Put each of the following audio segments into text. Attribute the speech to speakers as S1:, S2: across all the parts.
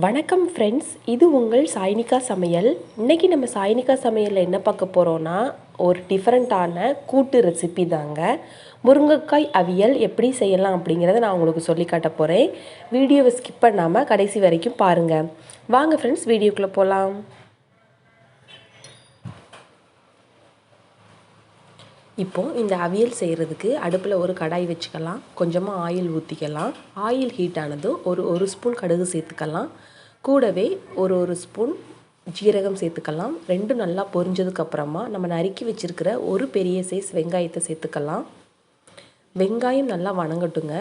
S1: வணக்கம் ஃப்ரெண்ட்ஸ், இது உங்கள் சாய்னிகா சமையல். இன்றைக்கி நம்ம சாய்னிகா சமையலில் என்ன பார்க்க போகிறோன்னா, ஒரு டிஃப்ரெண்ட்டான கூட்டு ரெசிபி தாங்க. முருங்கைக்காய் அவியல் எப்படி செய்யலாம் அப்படிங்கிறத நான் உங்களுக்கு சொல்லி காட்ட போகிறேன். வீடியோவை ஸ்கிப் பண்ணாமல் கடைசி வரைக்கும் பாருங்கள். வாங்க ஃப்ரெண்ட்ஸ், வீடியோக்குள்ளே போகலாம். இப்போது இந்த அவியல் செய்கிறதுக்கு அடுப்பில் ஒரு கடாய் வச்சுக்கலாம். கொஞ்சமாக ஆயில் ஊற்றிக்கலாம். ஆயில் ஹீட் ஆனதும் ஒரு ஸ்பூன் கடுகு சேர்த்துக்கலாம். கூடவே ஒரு ஸ்பூன் ஜீரகம் சேர்த்துக்கலாம். ரெண்டும் நல்லா பொரிஞ்சதுக்கப்புறமா நம்ம நறுக்கி வச்சுருக்கிற ஒரு பெரிய சைஸ் வெங்காயத்தை சேர்த்துக்கலாம். வெங்காயம் நல்லா வணங்கட்டுங்க.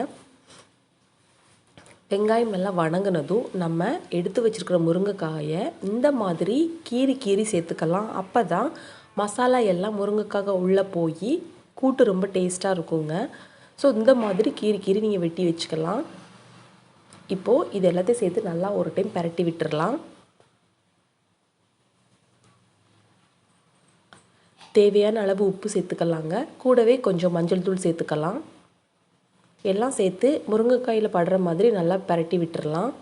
S1: வெங்காயம் நல்லா வணங்கினதும் நம்ம எடுத்து வச்சுருக்கிற முருங்கைக்காயை இந்த மாதிரி கீறி சேர்த்துக்கலாம். அப்போ தான் மசாலா எல்லாம் முருங்கைக்காக உள்ளே போய் கூட்டு ரொம்ப டேஸ்ட்டாக இருக்குங்க. ஸோ இந்த மாதிரி கீறி நீங்கள் வெட்டி வச்சுக்கலாம். இப்போது இது எல்லாத்தையும் சேர்த்து நல்லா ஒரு டைம் பரட்டி விட்டுடலாம். தேவையான அளவு உப்பு சேர்த்துக்கலாங்க. கூடவே கொஞ்சம் மஞ்சள் தூள் சேர்த்துக்கலாம். எல்லாம் சேர்த்து முருங்கைக்காயில் படுற மாதிரி நல்லா பரட்டி விட்டுடலாம்.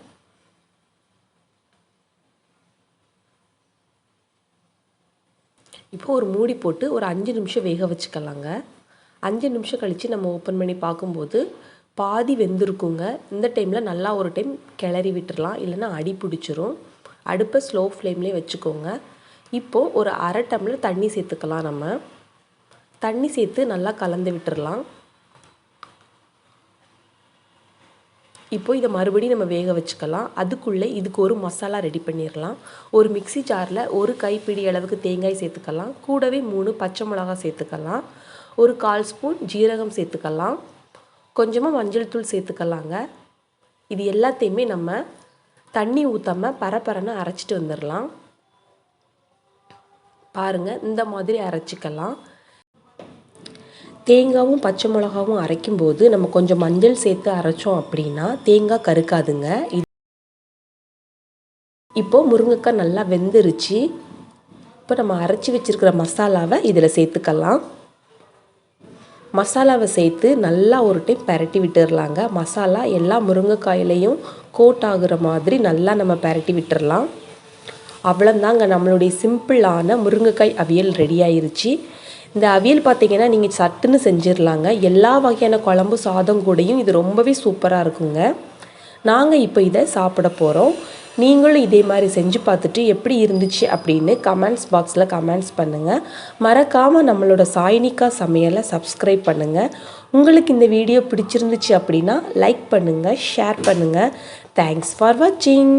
S1: இப்போ ஒரு மூடி போட்டு ஒரு 5 நிமிஷம் வேக வச்சுக்கலாங்க. 5 நிமிஷம் கழித்து நம்ம ஓப்பன் பண்ணி பார்க்கும்போது பாதி வெந்திருக்குங்க. இந்த டைமில் நல்லா ஒரு டைம் கிளறி விட்டுடலாம், இல்லைன்னா அடி பிடிச்சிரும். அடுப்பை ஸ்லோ ஃப்ளேம்லேயே வச்சுக்கோங்க. இப்போது ஒரு அரை டம்ளர் தண்ணி சேர்த்துக்கலாம். நம்ம தண்ணி சேர்த்து நல்லா கலந்து விட்டுடலாம். இப்போது இதை மறுபடியும் நம்ம வேக வச்சுக்கலாம். அதுக்குள்ளே இதுக்கு ஒரு மசாலா ரெடி பண்ணிடலாம். ஒரு மிக்ஸி ஜாரில் ஒரு கைப்பிடி அளவுக்கு தேங்காய் சேர்த்துக்கலாம். கூடவே 3 பச்சை மிளகாய் சேர்த்துக்கலாம். ஒரு 1/4 ஸ்பூன் ஜீரகம் சேர்த்துக்கலாம். கொஞ்சமாக மஞ்சள் தூள் சேர்த்துக்கலாங்க. இது எல்லாத்தையுமே நம்ம தண்ணி ஊற்றாமல் பரப்பரன்னு அரைச்சிட்டு வந்துடலாம். பாருங்கள், இந்த மாதிரி அரைச்சிக்கலாம். தேங்காயும் பச்சை மிளகாவும் அரைக்கும்போது நம்ம கொஞ்சம் மஞ்சள் சேர்த்து அரைச்சோம் அப்படின்னா தேங்காய் கருக்காதுங்க. இப்போது முருங்கைக்காய் நல்லா வெந்துருச்சு. இப்போ நம்ம அரைச்சி வச்சுருக்கிற மசாலாவை இதில் சேர்த்துக்கலாம். மசாலாவை சேர்த்து நல்லா ஒரு டைம் பரட்டி விட்டுடலாங்க. மசாலா எல்லா முருங்கைக்காயிலையும் கோட் ஆகுற மாதிரி நல்லா நம்ம பரட்டி விட்டுடலாம். அவ்வளோதாங்க, நம்மளுடைய சிம்பிளான முருங்கைக்காய் அவியல் ரெடி ஆயிருச்சு. இந்த அவியல் பார்த்திங்கன்னா நீங்கள் சட்டுன்னு செஞ்சிடலாங்க. எல்லா வகையான குழம்பு சாதம் கூடயும் இது ரொம்பவே சூப்பராக இருக்குங்க. நாங்கள் இப்போ இதை சாப்பிட போகிறோம். நீங்களும் இதே மாதிரி செஞ்சு பார்த்துட்டு எப்படி இருந்துச்சு அப்படின்னு கமெண்ட்ஸ் பாக்ஸில் கமெண்ட்ஸ் பண்ணுங்கள். மறக்காமல் நம்மளோட சாய்னிகா சமையலை சப்ஸ்கிரைப் பண்ணுங்கள். உங்களுக்கு இந்த வீடியோ பிடிச்சிருந்துச்சு அப்படின்னா லைக் பண்ணுங்கள், ஷேர் பண்ணுங்கள். தேங்க்ஸ் ஃபார் வாட்சிங்.